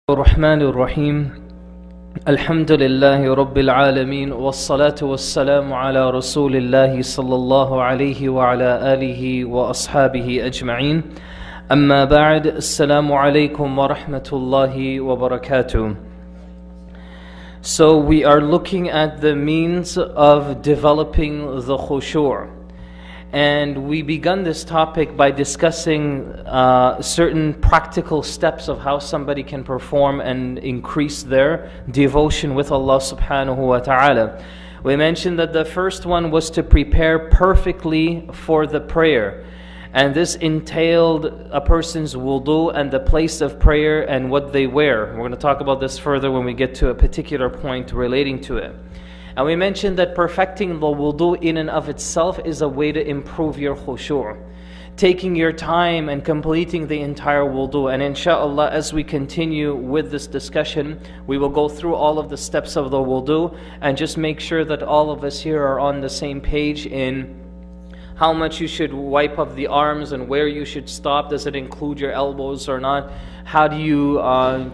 الرحمن الرحيم الحمد لله رب العالمين والصلاة والسلام على رسول الله صلى الله عليه وعلى آله وأصحابه أجمعين أما بعد السلام عليكم ورحمة الله وبركاته. So we are looking at the means of developing the khushu'. And we begun this topic by discussing certain practical steps of how somebody can perform and increase their devotion with Allah subhanahu wa ta'ala. We mentioned that the first one was to prepare perfectly for the prayer. And this entailed a person's wudu and the place of prayer and what they wear. We're going to talk about this further when we get to a particular point relating to it. And we mentioned that perfecting the wudu in and of itself is a way to improve your khushu'. Taking your time and completing the entire wudu. And inshallah, as we continue with this discussion, we will go through all of the steps of the wudu and just make sure that all of us here are on the same page in how much you should wipe up the arms and where you should stop. Does it include your elbows or not? How do you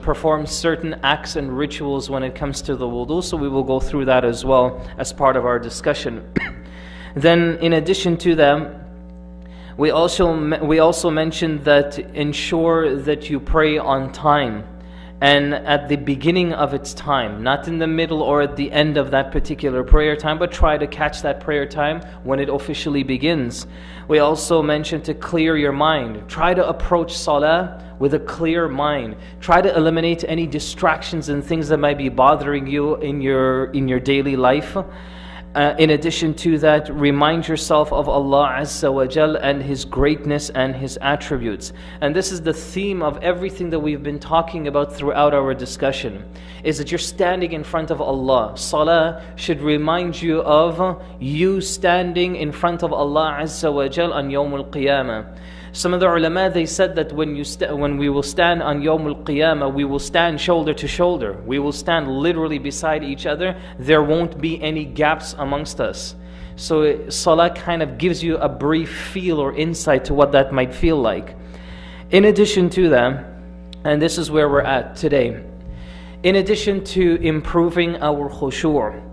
perform certain acts and rituals when it comes to the wudu? So we will go through that as well as part of our discussion. Then in addition to that, we also mentioned that ensure that you pray on time and at the beginning of its time, not in the middle or at the end of that particular prayer time, but try to catch that prayer time when it officially begins. We also mentioned to clear your mind. Try to approach Salah with a clear mind. Try to eliminate any distractions and things that might be bothering you in your daily life. In addition to that, remind yourself of Allah Azza wa Jal and His greatness and His attributes. And this is the theme of everything that we've been talking about throughout our discussion, is that you're standing in front of Allah. Salah should remind you of you standing in front of Allah Azza wa Jal on Yawm al-Qiyamah. Some of the ulama, they said that when we will stand on Yawm al-Qiyamah, we will stand shoulder to shoulder. We will stand literally beside each other. There won't be any gaps amongst us. So Salah kind of gives you a brief feel or insight to what that might feel like. In addition to that, and this is where we're at today, in addition to improving our khushu',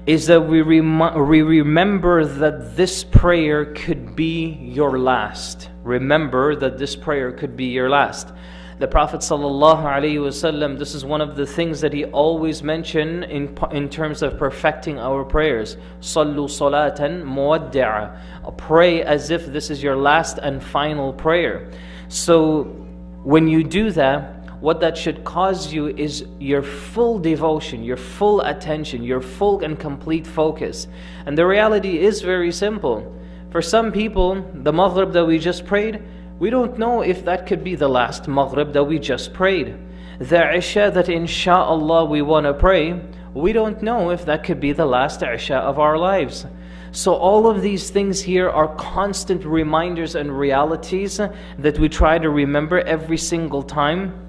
is that we remember that this prayer could be your last. Remember that this prayer could be your last. The Prophet ﷺ, this is one of the things that he always mentioned in terms of perfecting our prayers. Sallu salatan muwaddi'a. Pray as if this is your last and final prayer. So when you do that, what that should cause you is your full devotion, your full attention, your full and complete focus. And the reality is very simple. For some people, the Maghrib that we just prayed, we don't know if that could be the last Maghrib that we just prayed. The Isha that insha'Allah we want to pray, we don't know if that could be the last Isha of our lives. So all of these things here are constant reminders and realities that we try to remember every single time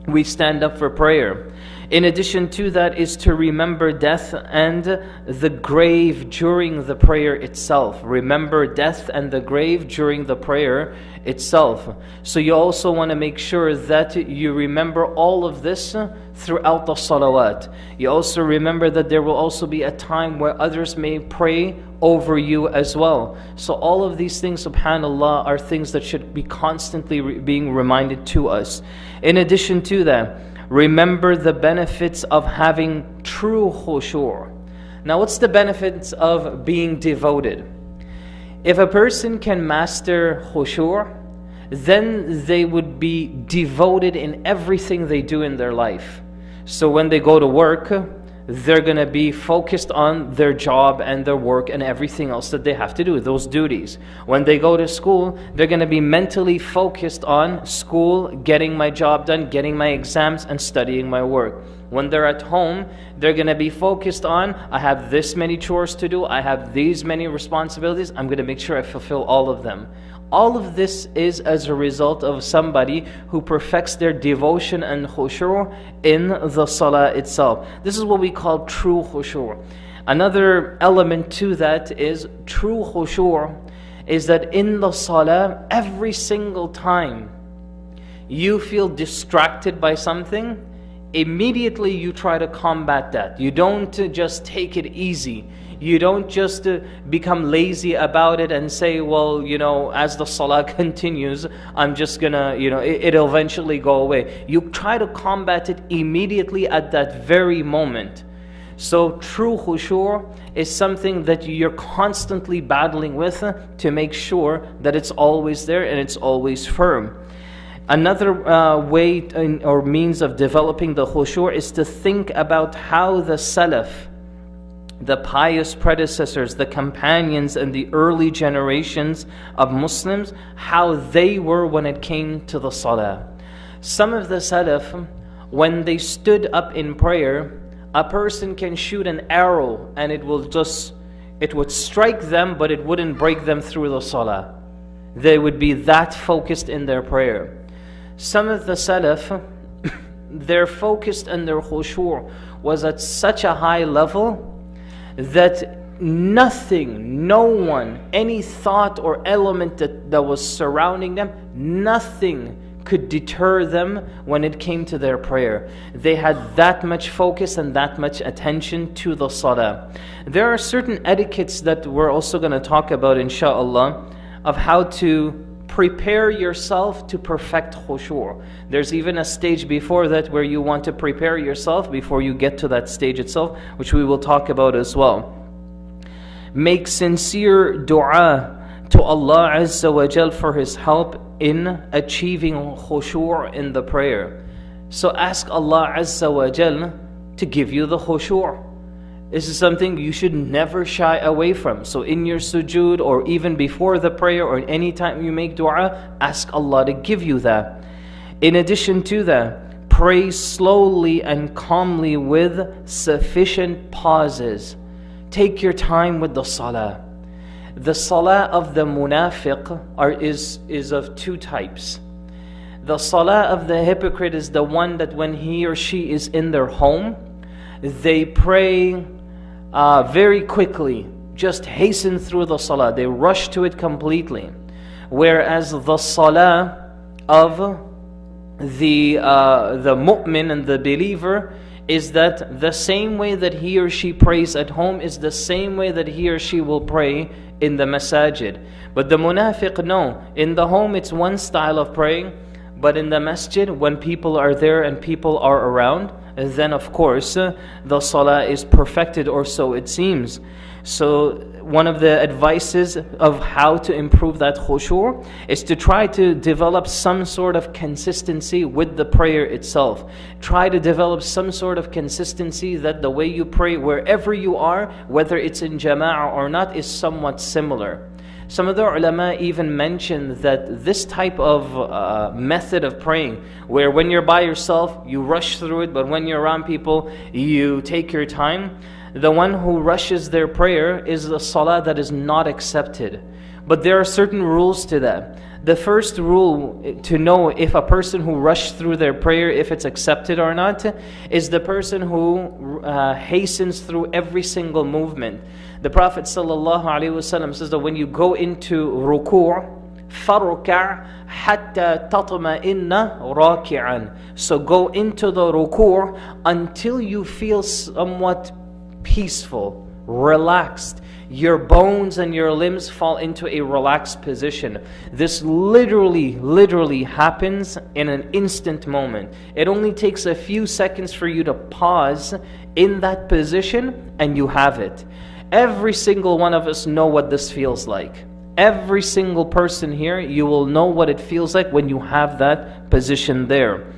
we stand up for prayer. In addition to that is to remember death and the grave during the prayer itself. Remember death and the grave during the prayer itself. So you also want to make sure that you remember all of this throughout the salawat. You also remember that there will also be a time where others may pray over you as well. So all of these things, subhanAllah, are things that should be constantly being reminded to us. In addition to that, remember the benefits of having true khushu'. Now, what's the benefits of being devoted? If a person can master khushu', then they would be devoted in everything they do in their life. So when they go to work, they're going to be focused on their job and their work and everything else that they have to do, those duties. When they go to school, they're going to be mentally focused on school, getting my job done, getting my exams, and studying my work. When they're at home, they're going to be focused on, I have this many chores to do, I have these many responsibilities, I'm going to make sure I fulfill all of them. All of this is as a result of somebody who perfects their devotion and khushu' in the salah itself. This is what we call true khushu'. Another element to that is true khushu' is that in the salah, every single time you feel distracted by something, immediately you try to combat that. You don't just take it easy. You don't just become lazy about it and say, well, as the salah continues, I'm just gonna, it'll eventually go away. You try to combat it immediately at that very moment. So true khushu' is something that you're constantly battling with to make sure that it's always there and it's always firm. Another way or means of developing the khushu' is to think about how the salaf, the pious predecessors, the companions and the early generations of Muslims, how they were when it came to the salah. Some of the salaf, when they stood up in prayer, a person can shoot an arrow and it would strike them, but it wouldn't break them through the salah. They would be that focused in their prayer. Some of the salaf, their focus and their khushu' was at such a high level that nothing, no one, any thought or element that was surrounding them, nothing could deter them when it came to their prayer. They had that much focus and that much attention to the salah. There are certain etiquettes that we're also going to talk about, inshallah, of how to prepare yourself to perfect khushu'. There's even a stage before that where you want to prepare yourself before you get to that stage itself, which we will talk about as well. Make sincere dua to Allah Azza wa Jal for His help in achieving khushu' in the prayer. So ask Allah Azza wa Jal to give you the khushu'. This is something you should never shy away from. So in your sujood or even before the prayer or any time you make dua, ask Allah to give you that. In addition to that, pray slowly and calmly with sufficient pauses. Take your time with the salah. The salah of the munafiq is of two types. The salah of the hypocrite is the one that when he or she is in their home, they pray very quickly, just hasten through the salah. They rush to it completely. Whereas the salah of the mu'min and the believer is that the same way that he or she prays at home is the same way that he or she will pray in the masajid. But the munafiq, no. In the home it's one style of praying, but in the masjid, when people are there and people are around, then of course the salah is perfected, or so it seems. So one of the advices of how to improve that khushu' is to try to develop some sort of consistency with the prayer itself. Try to develop some sort of consistency that the way you pray wherever you are, whether it's in jama'ah or not, is somewhat similar. Some of the ulama even mentioned that this type of method of praying, where when you're by yourself, you rush through it, but when you're around people, you take your time. The one who rushes their prayer is a salah that is not accepted. But there are certain rules to that. The first rule to know if a person who rushed through their prayer, if it's accepted or not, is the person who hastens through every single movement. The Prophet ﷺ says that when you go into ruku', فَرُكَعْ حَتَّى تَطْمَئِنَّ رَاكِعًا. So go into the ruku' until you feel somewhat peaceful, relaxed. Your bones and your limbs fall into a relaxed position. This literally happens in an instant moment. It only takes a few seconds for you to pause in that position and you have it. Every single one of us know what this feels like. Every single person here, you will know what it feels like when you have that position there.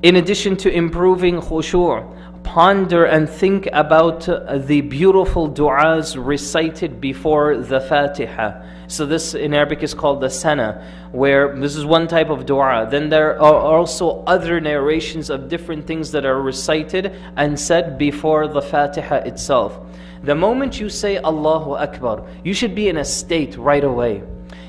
In addition to improving khushu', ponder and think about the beautiful du'as recited before the Fatiha. So this in Arabic is called the Sana, where this is one type of du'a. Then there are also other narrations of different things that are recited and said before the Fatiha itself. The moment you say Allahu Akbar, you should be in a state right away.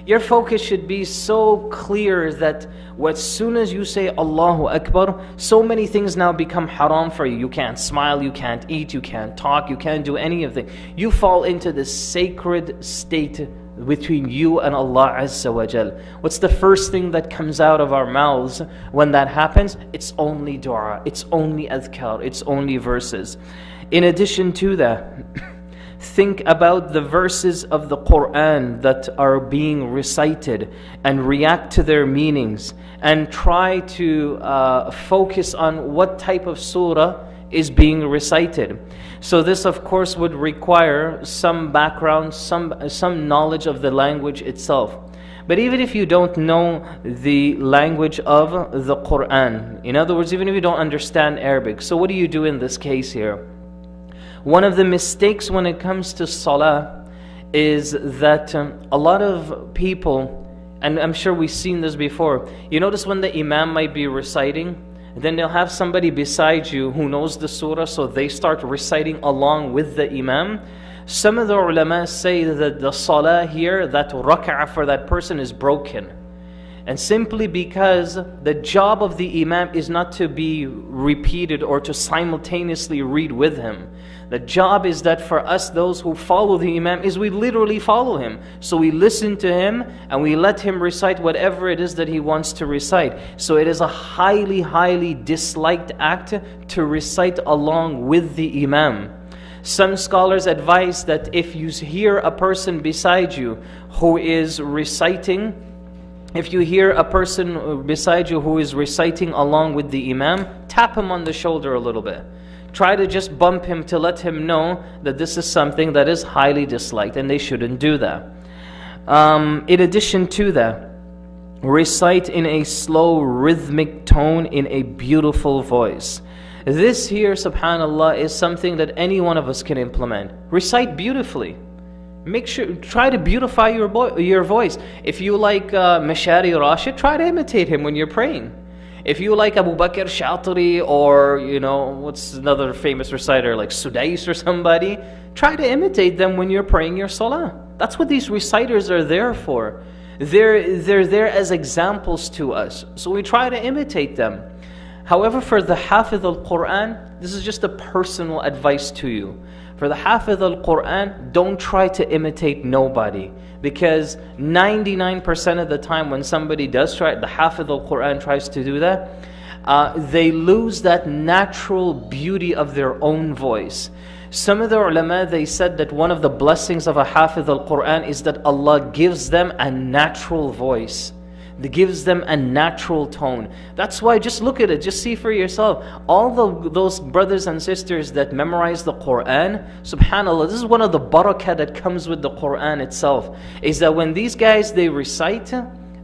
Your focus should be so clear that as soon as you say Allahu Akbar, so many things now become haram for you. You can't smile, you can't eat, you can't talk, you can't do any of them. You fall into this sacred state between you and Allah Azza wa Jal. What's the first thing that comes out of our mouths when that happens? It's only dua, it's only adhkar, it's only verses. In addition to that, think about the verses of the Quran that are being recited and react to their meanings, and try to focus on what type of surah is being recited. So this of course would require some background, some knowledge of the language itself. But even if you don't know the language of the Quran, in other words, even if you don't understand Arabic, so what do you do in this case here? One of the mistakes when it comes to Salah is that a lot of people, and I'm sure we've seen this before, you notice when the Imam might be reciting, then they'll have somebody beside you who knows the surah, so they start reciting along with the Imam. Some of the ulama say that the Salah here, that rak'ah for that person is broken. And simply because the job of the Imam is not to be repeated or to simultaneously read with him. The job is that for us, those who follow the Imam, is we literally follow him. So we listen to him and we let him recite whatever it is that he wants to recite. So it is a highly, highly disliked act to recite along with the Imam. Some scholars advise that if you hear a person beside you who is reciting, if you hear a person beside you who is reciting along with the Imam, tap him on the shoulder a little bit. Try to just bump him to let him know that this is something that is highly disliked and they shouldn't do that. In addition to that, recite in a slow rhythmic tone in a beautiful voice. This here, subhanAllah, is something that any one of us can implement. Recite beautifully. Make sure, try to beautify your voice. If you like Mashari Rashid, try to imitate him when you're praying. If you like Abu Bakr Shatri, or what's another famous reciter like Sudais or somebody, try to imitate them when you're praying your salah. That's what these reciters are there for. They're there as examples to us. So we try to imitate them. However, for the Hafidh al-Quran, this is just a personal advice to you. For the Hafidh al-Quran, don't try to imitate nobody. Because 99% of the time when somebody does try, the Hafidh al-Quran tries to do that, they lose that natural beauty of their own voice. Some of the ulama, they said that one of the blessings of a Hafidh al-Quran is that Allah gives them a natural voice. It gives them a natural tone. That's why, just look at it, just see for yourself. All those brothers and sisters that memorize the Quran, subhanAllah, this is one of the barakah that comes with the Quran itself, is that when these guys, they recite,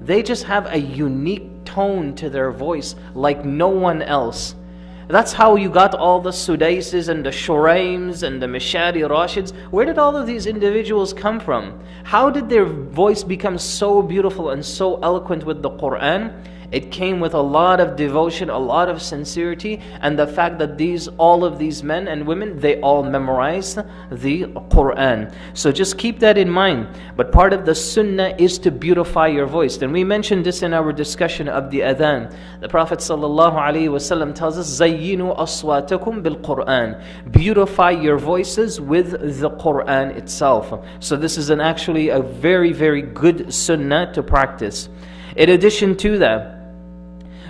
they just have a unique tone to their voice like no one else. That's how you got all the Sudaises and the Shuraims and the Mishari Rashids. Where did all of these individuals come from? How did their voice become so beautiful and so eloquent with the Quran? It came with a lot of devotion, a lot of sincerity, and the fact that all of these men and women, they all memorized the Quran. So just keep that in mind. But part of the sunnah is to beautify your voice. And we mentioned this in our discussion of the adhan. The Prophet ﷺ tells us, زَيِّنُوا أَصْوَاتَكُمْ بِالْقُرْآنِ. Beautify your voices with the Quran itself. So this is actually a very, very good sunnah to practice. In addition to that,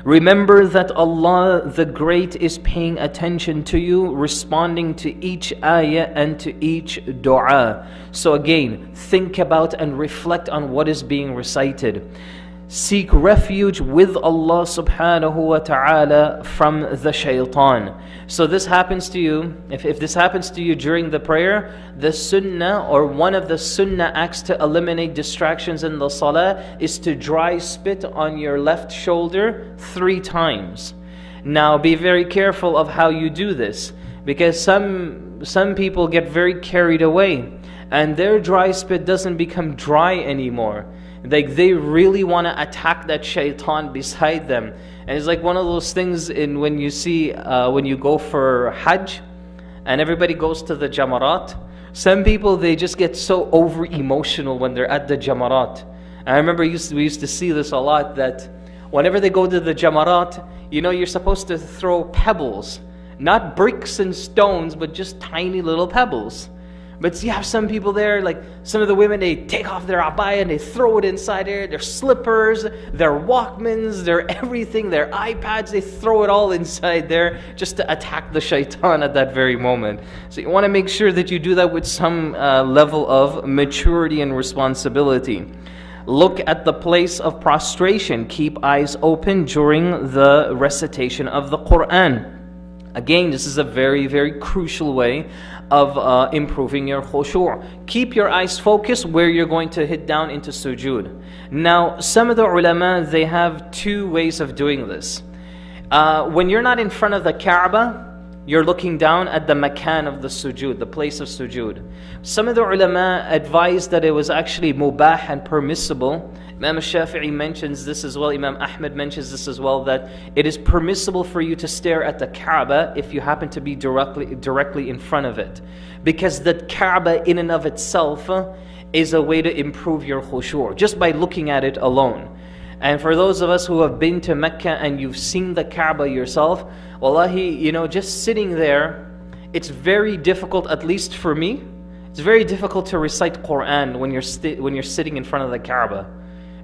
remember that Allah the Great is paying attention to you, responding to each ayah and to each dua. So again, think about and reflect on what is being recited. Seek refuge with Allah subhanahu wa ta'ala from the shaitan. So this happens to you, if this happens to you during the prayer, the sunnah or one of the sunnah acts to eliminate distractions in the salah is to dry spit on your left shoulder 3 times. Now be very careful of how you do this, because some people get very carried away and their dry spit doesn't become dry anymore. Like they really want to attack that shaitan beside them. And it's like one of those things when you see, when you go for Hajj and everybody goes to the Jamarat. Some people, they just get so over emotional when they're at the Jamarat. And I remember we used to see this a lot, that whenever they go to the Jamarat, you're supposed to throw pebbles. Not bricks and stones, but just tiny little pebbles. But you have some people there, like some of the women, they take off their abaya and they throw it inside there, their slippers, their Walkmans, their everything, their iPads, they throw it all inside there just to attack the shaitan at that very moment. So you want to make sure that you do that with some level of maturity and responsibility. Look at the place of prostration. Keep eyes open during the recitation of the Quran. Again, this is a very, very crucial way of improving your khushu'. Keep your eyes focused where you're going to hit down into sujood. Now, some of the ulama, they have two ways of doing this. When you're not in front of the Kaaba, you're looking down at the makan of the sujood, the place of sujood. Some of the ulama advised that it was actually mubah and permissible. Imam Shafi'i mentions this as well, Imam Ahmed mentions this as well, that it is permissible for you to stare at the Kaaba if you happen to be directly in front of it. Because the Kaaba in and of itself is a way to improve your khushu', just by looking at it alone. And for those of us who have been to Mecca and you've seen the Kaaba yourself, wallahi, just sitting there, it's very difficult, at least for me, it's very difficult to recite Quran when you're sitting in front of the Kaaba.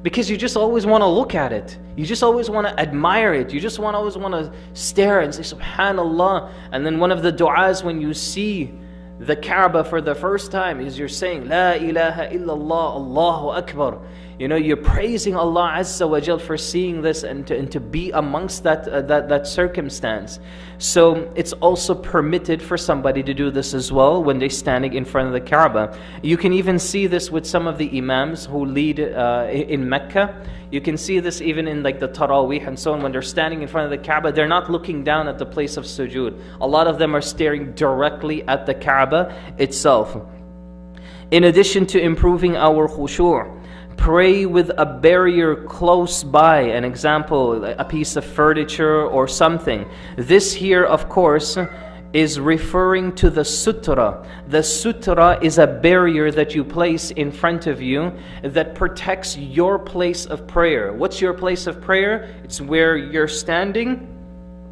Because you just always want to look at it. You just always want to admire it. You just always want to stare and say, Subhanallah. And then one of the du'as when you see the Kaaba for the first time is you're saying, La ilaha illallah, Allahu Akbar. You're praising Allah Azza wa Jal for seeing this and to be amongst that circumstance. So it's also permitted for somebody to do this as well when they're standing in front of the Kaaba. You can even see this with some of the imams who lead in Mecca. You can see this even in like the Taraweeh and so on. When they're standing in front of the Kaaba, they're not looking down at the place of sujood. A lot of them are staring directly at the Kaaba itself. In addition to improving our khushu', pray with a barrier close by, an example, a piece of furniture or something. This here, of course, is referring to the sutra. The sutra is a barrier that you place in front of you that protects your place of prayer. What's your place of prayer? It's where you're standing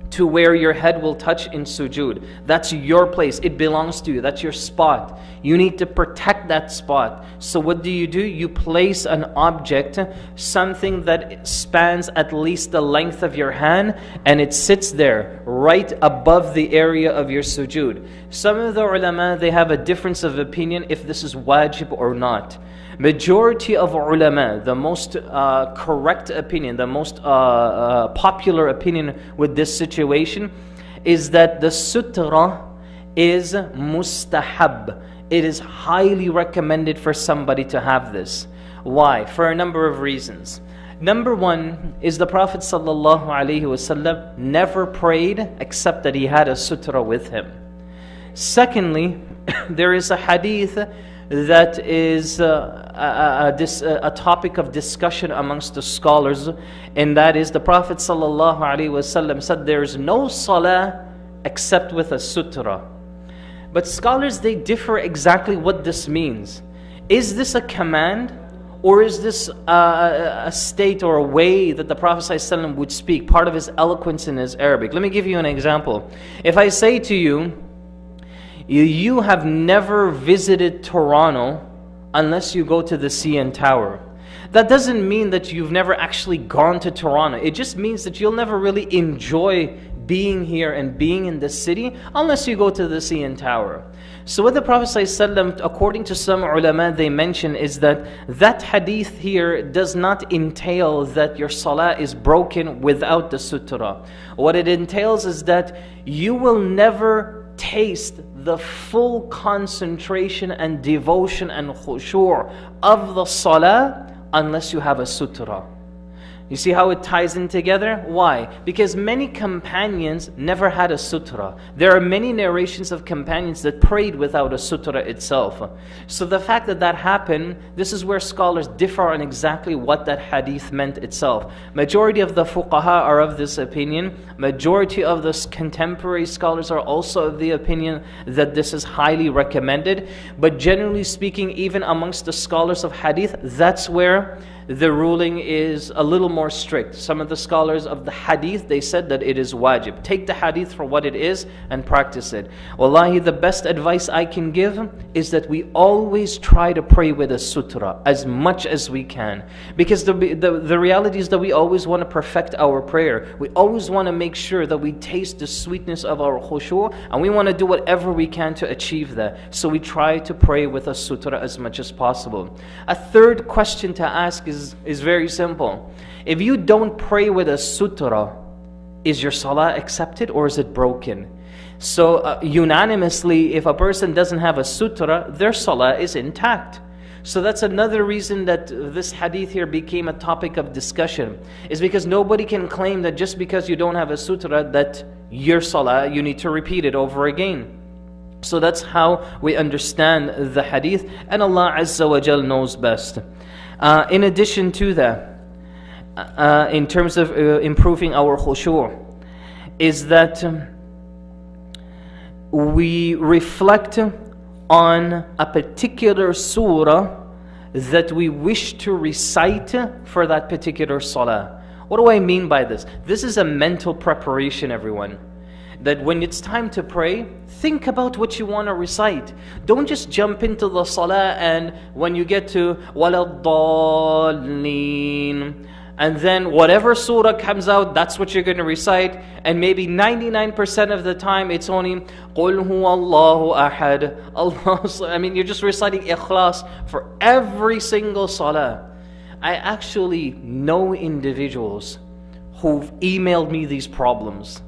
to where your head will touch in sujood. That's your place. It belongs to you. That's your spot. You need to protect that spot. So what do? You place an object, something that spans at least the length of your hand, and it sits there right above the area of your sujood. Some of the ulama, they have a difference of opinion if this is wajib or not. Majority of ulama, the most correct opinion, the most popular opinion with this situation is that the sutra is mustahab. It is highly recommended for somebody to have this. Why? For a number of reasons. Number one is the Prophet ﷺ never prayed except that he had a sutra with him. Secondly, there is a hadith that is a topic of discussion amongst the scholars, and that is the Prophet ﷺ said there is no salah except with a sutra. But scholars, they differ exactly what this means. Is this a command, or is this a state or a way that the Prophet ﷺ would speak, part of his eloquence in his Arabic? Let me give you an example. If I say to you, you have never visited Toronto unless you go to the CN Tower. That doesn't mean that you've never actually gone to Toronto. It just means that you'll never really enjoy being here and being in the city unless you go to the CN Tower. So what the Prophet ﷺ, according to some ulama, they mention is that hadith here does not entail that your salah is broken without the sutra. What it entails is that you will never taste the full concentration and devotion and khushu' of the salah unless you have a sutra. You see how it ties in together? Why? Because many companions never had a sutra. There are many narrations of companions that prayed without a sutra itself. So the fact that that happened, this is where scholars differ on exactly what that hadith meant itself. Majority of the fuqaha are of this opinion. Majority of the contemporary scholars are also of the opinion that this is highly recommended. But generally speaking, even amongst the scholars of hadith, that's where the ruling is a little more strict. Some of the scholars of the hadith, they said that it is wajib. Take the hadith for what it is and practice it. Wallahi, the best advice I can give is that we always try to pray with a sutra as much as we can. Because the reality is that we always want to perfect our prayer. We always want to make sure that we taste the sweetness of our khushu, and we want to do whatever we can to achieve that. So we try to pray with a sutra as much as possible. A third question to ask is very simple. If you don't pray with a sutra, is your salah accepted or is it broken? So unanimously, if a person doesn't have a sutra, their salah is intact. So that's another reason that this hadith here became a topic of discussion, is because nobody can claim that just because you don't have a sutra that your salah, you need to repeat it over again. So that's how we understand the hadith, and Allah Azza wa Jal knows best. In addition to that, in terms of improving our khushu', is that we reflect on a particular surah that we wish to recite for that particular salah. What do I mean by this? This is a mental preparation, everyone. That when it's time to pray, think about what you want to recite. Don't just jump into the salah and when you get to وَلَضَّالِّينَ, and then whatever surah comes out, that's what you're going to recite. And maybe 99% of the time, it's only قُلْ هُوَ اللَّهُ أَحَدٌ. Allah, I mean, you're just reciting ikhlas for every single salah. I actually know individuals who've emailed me these problems.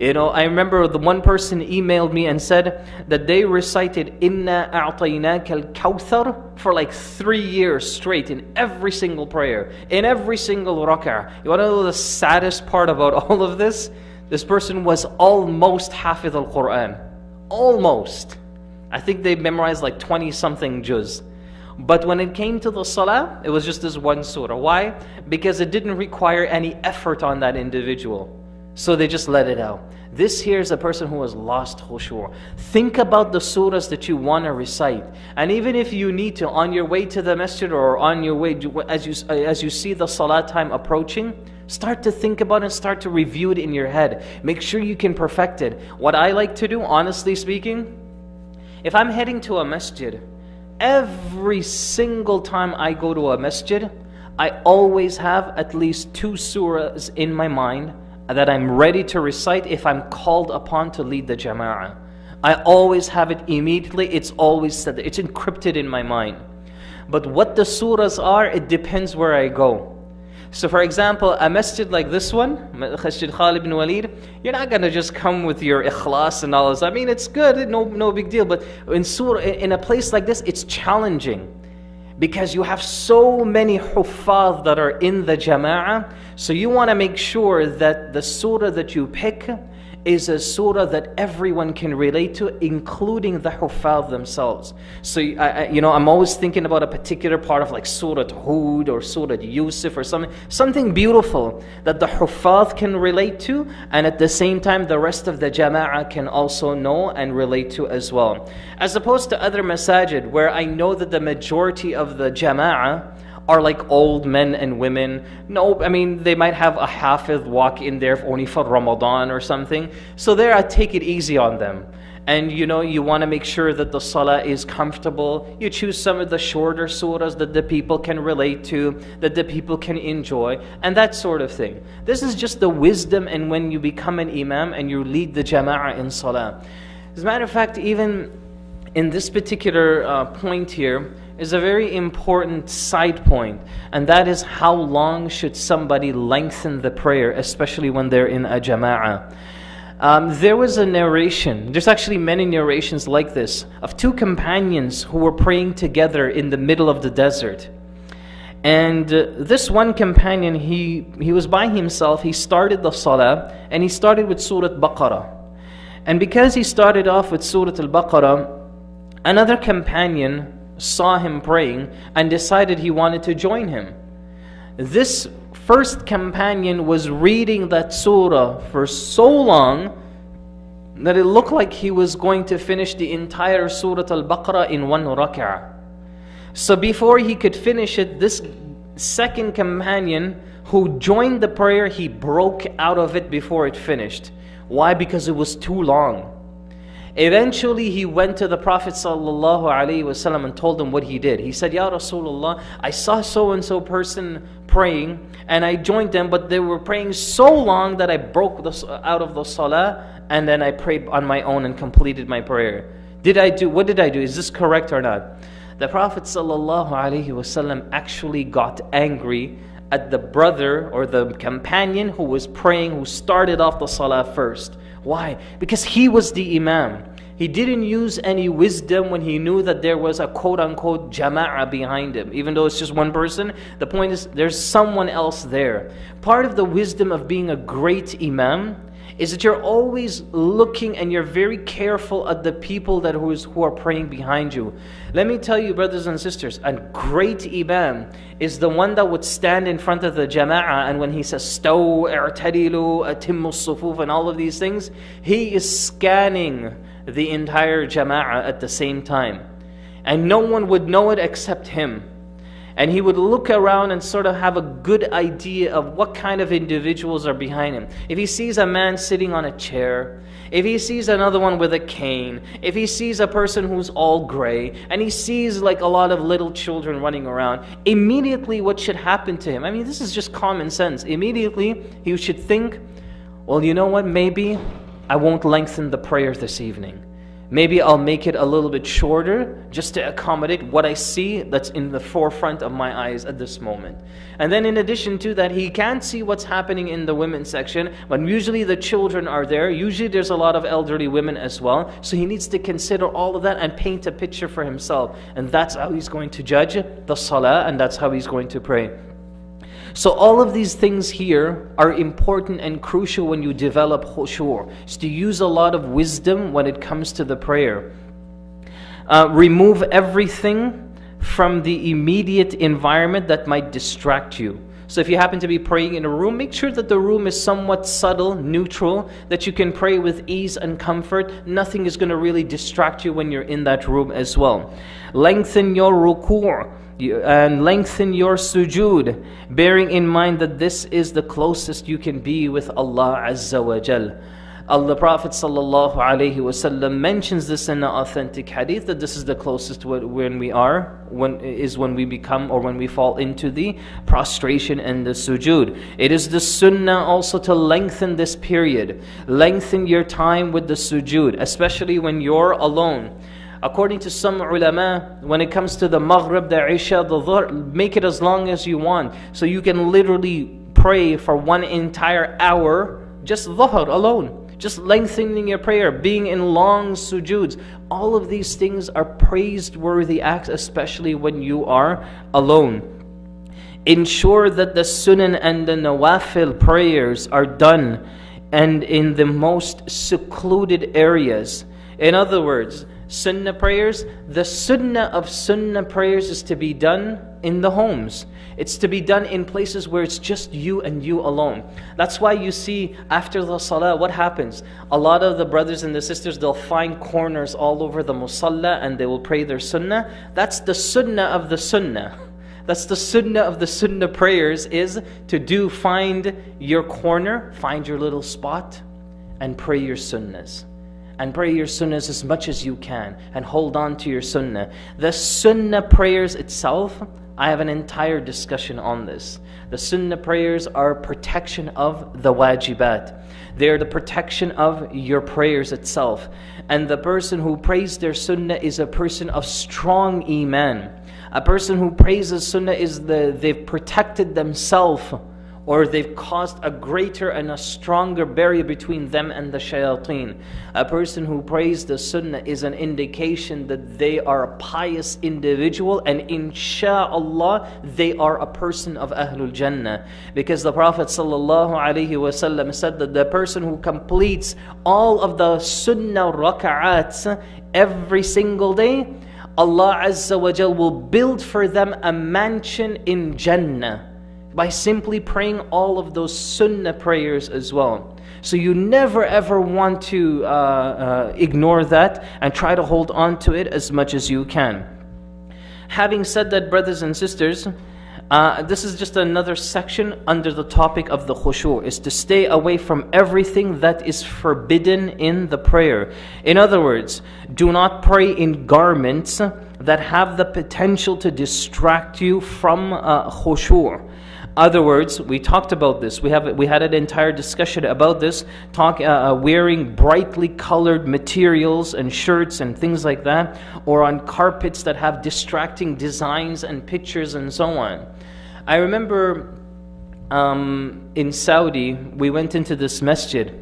You know, I remember the one person emailed me and said that they recited Inna a'tainaka al-kawthar for like 3 years straight in every single prayer, in every single rak'ah. You want to know the saddest part about all of this? This person was almost hafiz al-Quran. Almost. I think they memorized like 20-something juz. But when it came to the salah, it was just this one surah. Why? Because it didn't require any effort on that individual. So they just let it out. This here is a person who has lost khushu'. Think about the surahs that you want to recite. And even if you need to, on your way to the masjid or on your way, as you see the salah time approaching, start to think about it and start to review it in your head. Make sure you can perfect it. What I like to do, honestly speaking, if I'm heading to a masjid, every single time I go to a masjid, I always have at least 2 surahs in my mind that I'm ready to recite if I'm called upon to lead the jama'ah. I always have it immediately. It's always said, it's encrypted in my mind. But what the surahs are, it depends where I go. So for example, a masjid like this one, Masjid Khalid bin Walid, you're not going to just come with your ikhlas and all this. I mean, it's good, no big deal. But in a place like this, it's challenging. Because you have so many huffaz that are in the jama'ah. So you want to make sure that the surah that you pick is a surah that everyone can relate to, including the huffaz themselves. So I'm always thinking about a particular part of like Surah Hud or Surah Yusuf or something beautiful that the huffaz can relate to, and at the same time the rest of the jama'ah can also know and relate to as well. As opposed to other masajid where I know that the majority of the jama'ah are like old men and women. No, I mean, they might have a hafiz walk in there only for Ramadan or something. So there, I take it easy on them. And you want to make sure that the salah is comfortable. You choose some of the shorter surahs that the people can relate to, that the people can enjoy, and that sort of thing. This is just the wisdom, and when you become an imam and you lead the jama'ah in salah. As a matter of fact, even in this particular point here, is a very important side point, and that is how long should somebody lengthen the prayer, especially when they're in a jama'ah. There was a narration, there's actually many narrations like this, of 2 companions who were praying together in the middle of the desert. And this one companion, he was by himself. He started the salah, and he started with Surah Baqarah. And because he started off with Surah Al-Baqarah, another companion saw him praying and decided he wanted to join him. This first companion was reading that surah for so long that it looked like he was going to finish the entire Surah Al-Baqarah in 1 rak'ah. So before he could finish it, this second companion who joined the prayer, he broke out of it before it finished. Why? Because it was too long. Eventually he went to the Prophet ﷺ and told him what he did. He said, Ya Rasulullah, I saw so-and-so person praying and I joined them, but they were praying so long that I broke out of the salah, and then I prayed on my own and completed my prayer. What did I do? Is this correct or not? The Prophet ﷺ actually got angry at the brother or the companion who was praying, who started off the salah first. Why? Because he was the imam. He didn't use any wisdom when he knew that there was a quote-unquote jama'ah behind him. Even though it's just one person, the point is there's someone else there. Part of the wisdom of being a great imam is that you're always looking and you're very careful at the people who are praying behind you. Let me tell you, brothers and sisters, a great imam is the one that would stand in front of the jama'ah, and when he says staw, i'tadilu, atimmu sufuf, and all of these things, he is scanning the entire jama'ah at the same time. And no one would know it except him. And he would look around and sort of have a good idea of what kind of individuals are behind him. If he sees a man sitting on a chair, if he sees another one with a cane, if he sees a person who's all gray, and he sees like a lot of little children running around, immediately what should happen to him? I mean, this is just common sense. Immediately he should think, well, you know what, maybe I won't lengthen the prayer this evening. Maybe I'll make it a little bit shorter just to accommodate what I see that's in the forefront of my eyes at this moment. And then in addition to that, he can't see what's happening in the women's section, but usually the children are there. Usually there's a lot of elderly women as well. So he needs to consider all of that and paint a picture for himself. And that's how he's going to judge the salah, and that's how he's going to pray. So all of these things here are important and crucial when you develop khushu', is to use a lot of wisdom when it comes to the prayer. Remove everything from the immediate environment that might distract you. So if you happen to be praying in a room, make sure that the room is somewhat subtle, neutral, that you can pray with ease and comfort. Nothing is going to really distract you when you're in that room as well. Lengthen your ruku' and lengthen your sujood, bearing in mind that this is the closest you can be with Allah Azza wa Jal. The Prophet ﷺ mentions this in an authentic hadith, that this is the closest when we become, or when we fall into the prostration and the sujood. It is the sunnah also to lengthen this period. Lengthen your time with the sujood, especially when you're alone. According to some ulama, when it comes to the Maghrib, the Isha, the Dhuhr, make it as long as you want. So you can literally pray for one entire hour, just Dhuhr alone. Just lengthening your prayer, being in long sujoods. All of these things are praiseworthy acts, especially when you are alone. Ensure that the sunan and the nawafil prayers are done and in the most secluded areas. In other words, sunnah prayers, the sunnah of sunnah prayers is to be done in the homes. It's to be done in places where it's just you and you alone. That's why you see after the salah, what happens? A lot of the brothers and the sisters, they'll find corners all over the musalla and they will pray their sunnah. That's the sunnah of the sunnah. That's the sunnah of the sunnah prayers, is to find your corner, find your little spot, and pray your sunnahs. And pray your sunnahs as much as you can, and hold on to your sunnah. The sunnah prayers itself, I have an entire discussion on this. The sunnah prayers are protection of the wajibat. They are the protection of your prayers itself. And the person who prays their sunnah is a person of strong iman. A person who praises sunnah they've protected themselves, or they've caused a greater and a stronger barrier between them and the shayateen. A person who prays the sunnah is an indication that they are a pious individual, and insha'Allah they are a person of Ahlul Jannah. Because the Prophet ﷺ said that the person who completes all of the sunnah raka'ats every single day, Allah Azza wa Jal will build for them a mansion in Jannah, by simply praying all of those sunnah prayers as well. So you never ever want to ignore that, and try to hold on to it as much as you can. Having said that, brothers and sisters, This is just another section under the topic of the khushu, is to stay away from everything that is forbidden in the prayer. In other words, do not pray in garments that have the potential to distract you from khushu. Other words, we talked about this. We had an entire discussion about this. Wearing brightly colored materials and shirts and things like that, or on carpets that have distracting designs and pictures and so on. I remember in Saudi, we went into this masjid,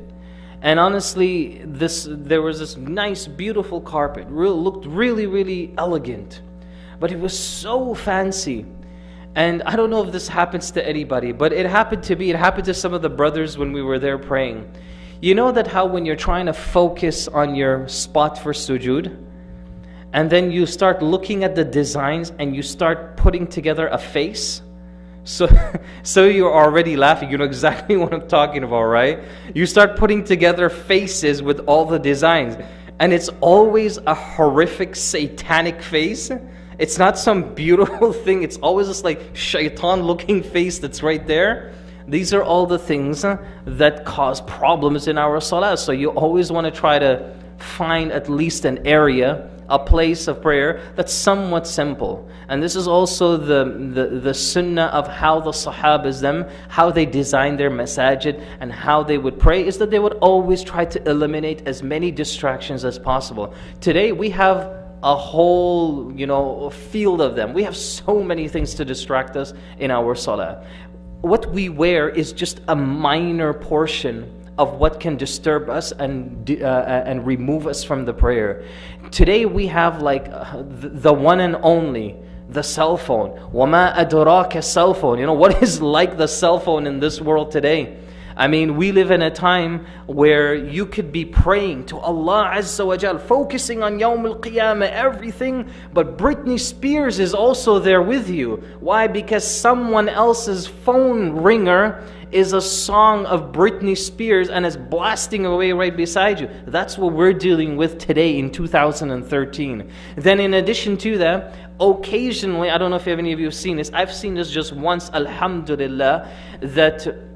and honestly, there was this nice, beautiful carpet. Looked really, really elegant, but it was so fancy. And I don't know if this happens to anybody, but it happened to me. It happened to some of the brothers when we were there praying. You know that how when you're trying to focus on your spot for sujood, and then you start looking at the designs and you start putting together a face? So you're already laughing. You know exactly what I'm talking about, right? You start putting together faces with all the designs, and it's always a horrific satanic face. It's not some beautiful thing. It's always this like shaitan looking face that's right there. These are all the things that cause problems in our salah. So you always want to try to find at least an area, a place of prayer that's somewhat simple. And this is also the sunnah of how the sahabas, how they designed their masajid and how they would pray, is that they would always try to eliminate as many distractions as possible. Today we have a whole, field of them. We have so many things to distract us in our salah. What we wear is just a minor portion of what can disturb us and remove us from the prayer. Today we have like the one and only, the cell phone. وَمَا أَدْرَاكَ cell phone. What is like the cell phone in this world today? I mean, we live in a time where you could be praying to Allah Azza wa Jal, focusing on Yawm al-Qiyamah, everything, but Britney Spears is also there with you. Why? Because someone else's phone ringer is a song of Britney Spears and is blasting away right beside you. That's what we're dealing with today in 2013. Then in addition to that, occasionally, I don't know if any of you have seen this, I've seen this just once, alhamdulillah, that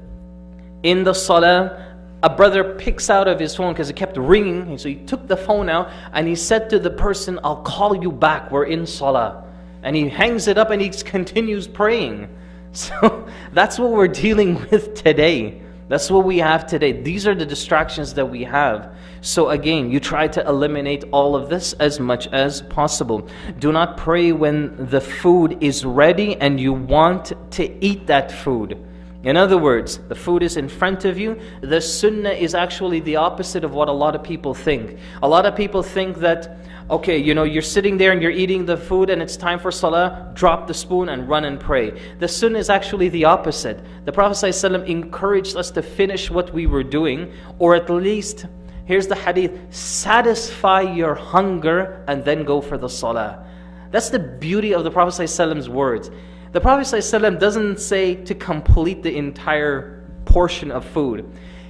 in the salah, a brother picks out of his phone because it kept ringing. And so he took the phone out and he said to the person, "I'll call you back, we're in salah." And he hangs it up and he continues praying. So that's what we're dealing with today. That's what we have today. These are the distractions that we have. So again, you try to eliminate all of this as much as possible. Do not pray when the food is ready and you want to eat that food. In other words, the food is in front of you. The sunnah is actually the opposite of what a lot of people think. A lot of people think that, okay, you're sitting there and you're eating the food and it's time for salah, drop the spoon and run and pray. The sunnah is actually the opposite. The Prophet ﷺ encouraged us to finish what we were doing, or at least, here's the hadith, satisfy your hunger and then go for the salah. That's the beauty of the Prophet ﷺ's words. The Prophet ﷺ doesn't say to complete the entire portion of food.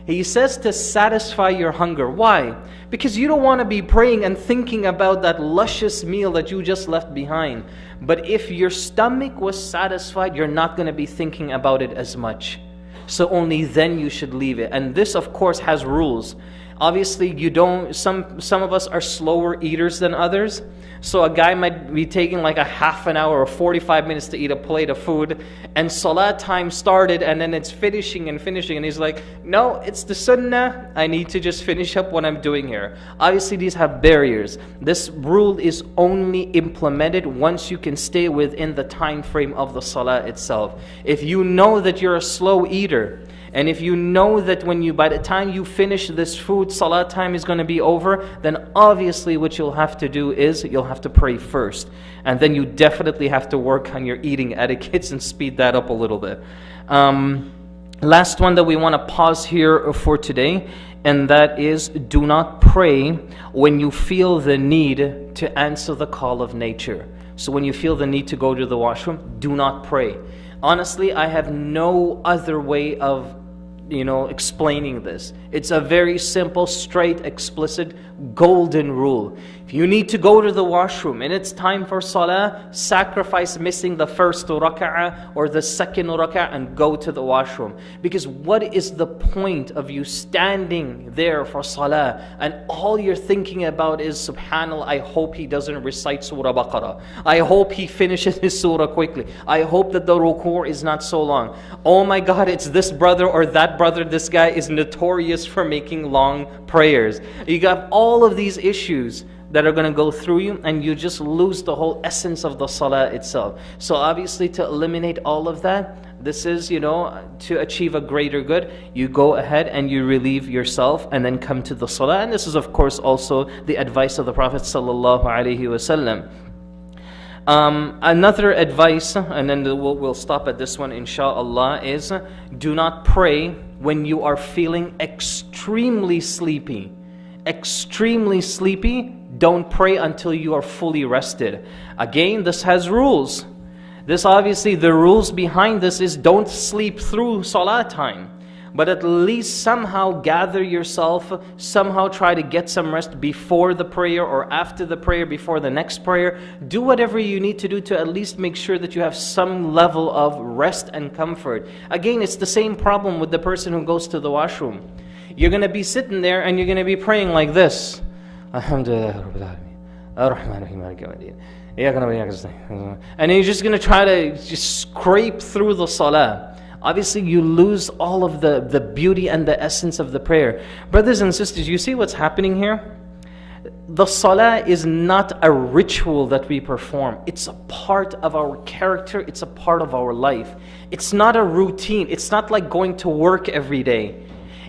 He says to satisfy your hunger. Why? Because you don't want to be praying and thinking about that luscious meal that you just left behind. But if your stomach was satisfied, you're not going to be thinking about it as much. So only then you should leave it. And this, of course, has rules. Obviously, some of us are slower eaters than others. So a guy might be taking like a half an hour or 45 minutes to eat a plate of food, and salah time started and then it's finishing, and he's like, no, it's the sunnah, I need to just finish up what I'm doing here. Obviously these have barriers. This rule is only implemented once you can stay within the time frame of the salah itself. If you know that you're a slow eater, and if you know that by the time you finish this food, salah time is going to be over, then obviously what you'll have to do is you'll have to pray first. And then you definitely have to work on your eating etiquettes and speed that up a little bit. Last one that we want to pause here for today, and that is, do not pray when you feel the need to answer the call of nature. So when you feel the need to go to the washroom, do not pray. Honestly, I have no other way of explaining this. It's a very simple, straight, explicit, golden rule. If you need to go to the washroom and it's time for salah, sacrifice missing the first rak'ah or the second rak'ah and go to the washroom. Because what is the point of you standing there for salah and all you're thinking about is, subhanallah, I hope he doesn't recite Surah Baqarah. I hope he finishes his surah quickly. I hope that the ruku' is not so long. Oh my God, it's this brother or that brother. This guy is notorious for making long prayers. You got all of these issues that are going to go through you, and you just lose the whole essence of the salah itself. So obviously, to eliminate all of that, this is, to achieve a greater good, you go ahead and you relieve yourself and then come to the salah. And this is, of course, also the advice of the Prophet sallallahu alaihi wasallam. Another advice, and then we'll stop at this one inshallah, is do not pray when you are feeling extremely sleepy. Extremely sleepy, don't pray until you are fully rested. Again, this has rules. This obviously, the rules behind this is don't sleep through salah time. But at least somehow gather yourself, somehow try to get some rest before the prayer or after the prayer, before the next prayer. Do whatever you need to do to at least make sure that you have some level of rest and comfort. Again, it's the same problem with the person who goes to the washroom. You're going to be sitting there and you're going to be praying like this. Alhamdulillah Rabbil Alameen. Ar-Rahman Ar-Rahim Maliki Yawmiddin. And you're just going to try to just scrape through the salah. Obviously, you lose all of the beauty and the essence of the prayer. Brothers and sisters, you see what's happening here? The salah is not a ritual that we perform. It's a part of our character. It's a part of our life. It's not a routine. It's not like going to work every day.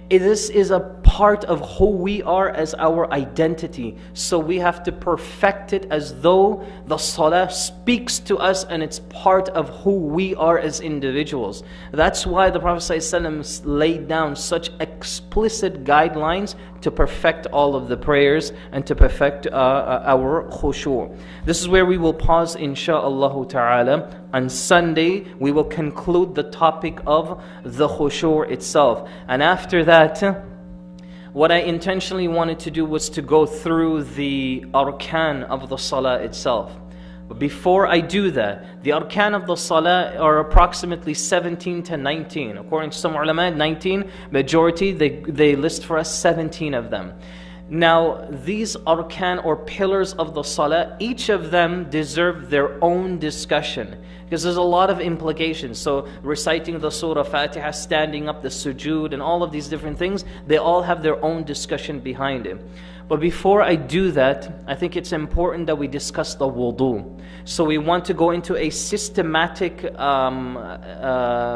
This is a part of who we are as our identity. So we have to perfect it as though the salah speaks to us and it's part of who we are as individuals. That's why the Prophet ﷺ laid down such explicit guidelines to perfect all of the prayers and to perfect our khushu'. This is where we will pause insha'Allah ta'ala. On Sunday, we will conclude the topic of the khushu' itself. And after that, what I intentionally wanted to do was to go through the arkan of the salah itself. But before I do that, the arkan of the salah are approximately 17 to 19. According to some ulama, 19, majority, they list for us 17 of them. Now, these arkan or pillars of the salah, each of them deserve their own discussion. Because there's a lot of implications. So reciting the surah Fatiha, standing up, the sujood, and all of these different things, they all have their own discussion behind it. But before I do that, I think it's important that we discuss the wudu. So we want to go into a systematic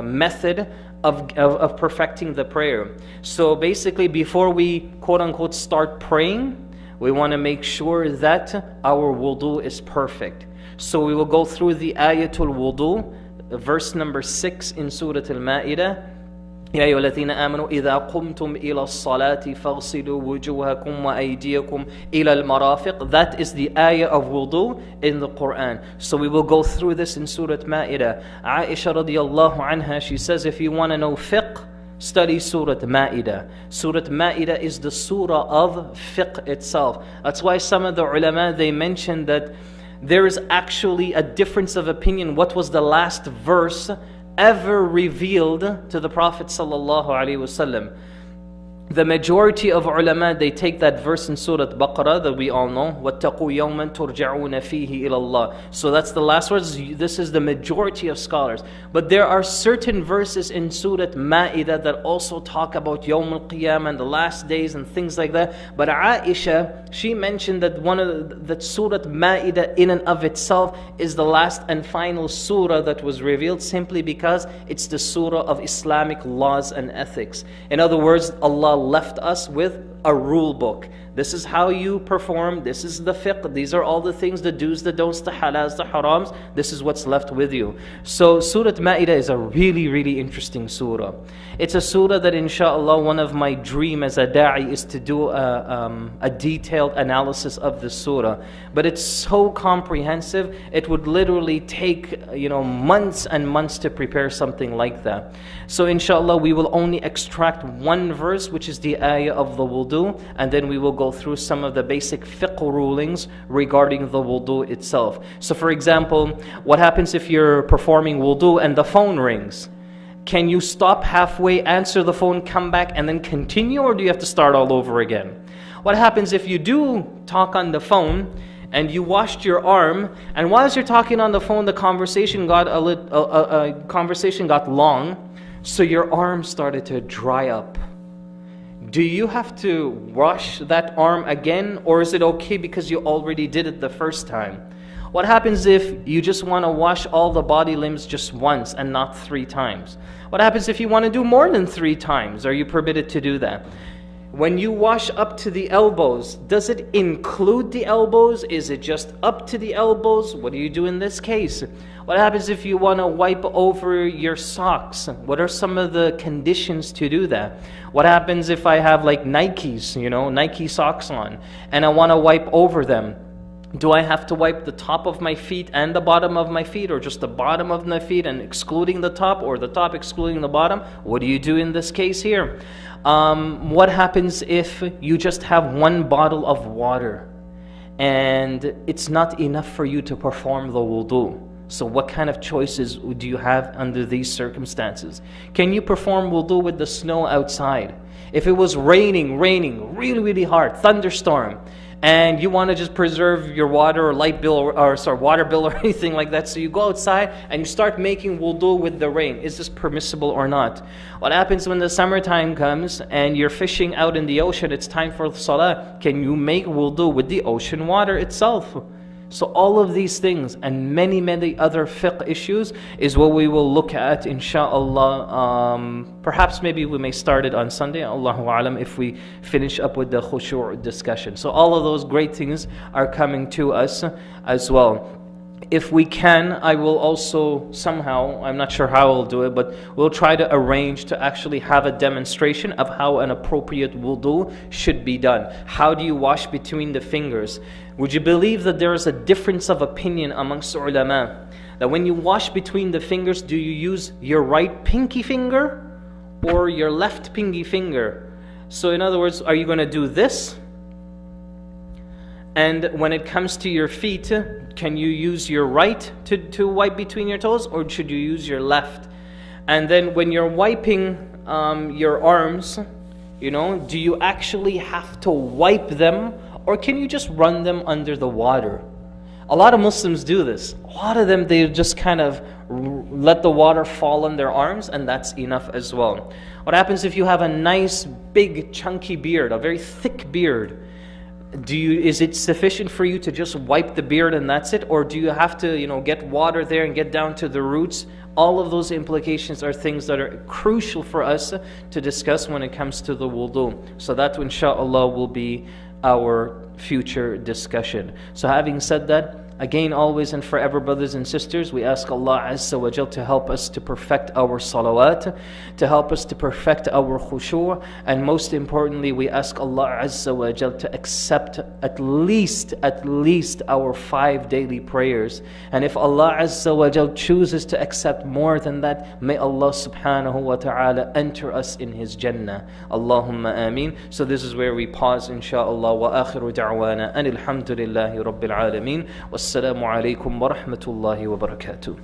method of perfecting the prayer. So basically, before we quote-unquote start praying, we want to make sure that our wudu is perfect. So we will go through the ayatul wudu, verse number 6 in Surah Al-Ma'idah. يا أيها الذين آمنوا إذا قمتم إلى الصلاة فاغسلوا وجوهكم وأيديكم إلى المرافق. That is the ayah of wudu in the Quran. So we will go through this in Surah Ma'idah. Aisha radiyallahu anha, she says, if you want to know fiqh, study Surah Ma'idah. Surah Ma'idah is the surah of fiqh itself. That's why some of the ulama, they mentioned that there is actually a difference of opinion. What was the last verse ever revealed to the Prophet sallallahu alaihi wasallam? The majority of ulama, they take that verse in Surah Baqarah that we all know, وَاتَّقُوا يَوْمًا تُرْجَعُونَ فِيهِ إِلَى اللَّهِ. So that's the last words. This is the majority of scholars. But there are certain verses in Surah Ma'idah that also talk about Yawm al-Qiyamah and the last days and things like that. But Aisha, she mentioned that that Surah Ma'idah in and of itself is the last and final surah that was revealed, simply because it's the surah of Islamic laws and ethics. In other words, Allah left us with a rule book. This is how you perform. This is the fiqh. These are all the things, the do's, the don'ts, the halals, the harams. This is what's left with you. So Surah Ma'idah is a really, really interesting surah. It's a surah that inshallah one of my dream as a da'i is to do a detailed analysis of the surah. But it's so comprehensive, it would literally take months and months to prepare something like that. So inshallah we will only extract one verse, which is the ayah of the wudu, and then we will go through some of the basic fiqh rulings regarding the wudu itself. So for example, what happens if you're performing wudu and the phone rings? Can you stop halfway, answer the phone, come back and then continue, or do you have to start all over again? What happens if you do talk on the phone and you washed your arm, and while you're talking on the phone, the conversation got long, so your arm started to dry up? Do you have to wash that arm again, or is it okay because you already did it the first time? What happens if you just want to wash all the body limbs just once and not 3 times? What happens if you want to do more than 3 times? Are you permitted to do that? When you wash up to the elbows, does it include the elbows? Is it just up to the elbows? What do you do in this case? What happens if you want to wipe over your socks? What are some of the conditions to do that? What happens if I have like Nikes, Nike socks on, and I want to wipe over them? Do I have to wipe the top of my feet and the bottom of my feet, or just the bottom of my feet and excluding the top, or the top excluding the bottom? What do you do in this case here? What happens if you just have 1 bottle of water and it's not enough for you to perform the wudu? So what kind of choices do you have under these circumstances? Can you perform wudu with the snow outside? If it was raining really, really hard, thunderstorm, and you want to just preserve your water or light bill or water bill or anything like that, so you go outside and you start making wudu with the rain. Is this permissible or not? What happens when the summertime comes and you're fishing out in the ocean? It's time for Salah. Can you make wudu with the ocean water itself? So all of these things and many, many other fiqh issues is what we will look at, inshaAllah. Perhaps maybe we may start it on Sunday, Allahu Alam, if we finish up with the Khushu' discussion. So all of those great things are coming to us as well. If we can, I will also somehow, I'm not sure how I'll do it, but we'll try to arrange to actually have a demonstration of how an appropriate wudu should be done. How do you wash between the fingers? Would you believe that there is a difference of opinion amongst ulama? That when you wash between the fingers, do you use your right pinky finger or your left pinky finger? So in other words, are you going to do this? And when it comes to your feet, can you use your right to wipe between your toes, or should you use your left? And then when you're wiping your arms, do you actually have to wipe them, or can you just run them under the water? A lot of Muslims do this. A lot of them, they just kind of let the water fall on their arms, and that's enough as well. What happens if you have a nice, big, chunky beard, a very thick beard? Is it sufficient for you to just wipe the beard and that's it? Or do you have to, get water there and get down to the roots? All of those implications are things that are crucial for us to discuss when it comes to the wudu. So that, inshaAllah, will be our future discussion. So having said that, again, always and forever, brothers and sisters, we ask Allah Azza wa Jal to help us to perfect our salawat, to help us to perfect our khushu', and most importantly, we ask Allah Azza wa Jal to accept at least our 5 daily prayers. And if Allah Azza wa Jal chooses to accept more than that, may Allah subhanahu wa ta'ala enter us in His Jannah. Allahumma ameen. So this is where we pause, inshaAllah. Wa akhiru da'wana anil hamdulillahi rabbil alameen. Wassalamu alaikum wa rahmatullahi wa barakatuh.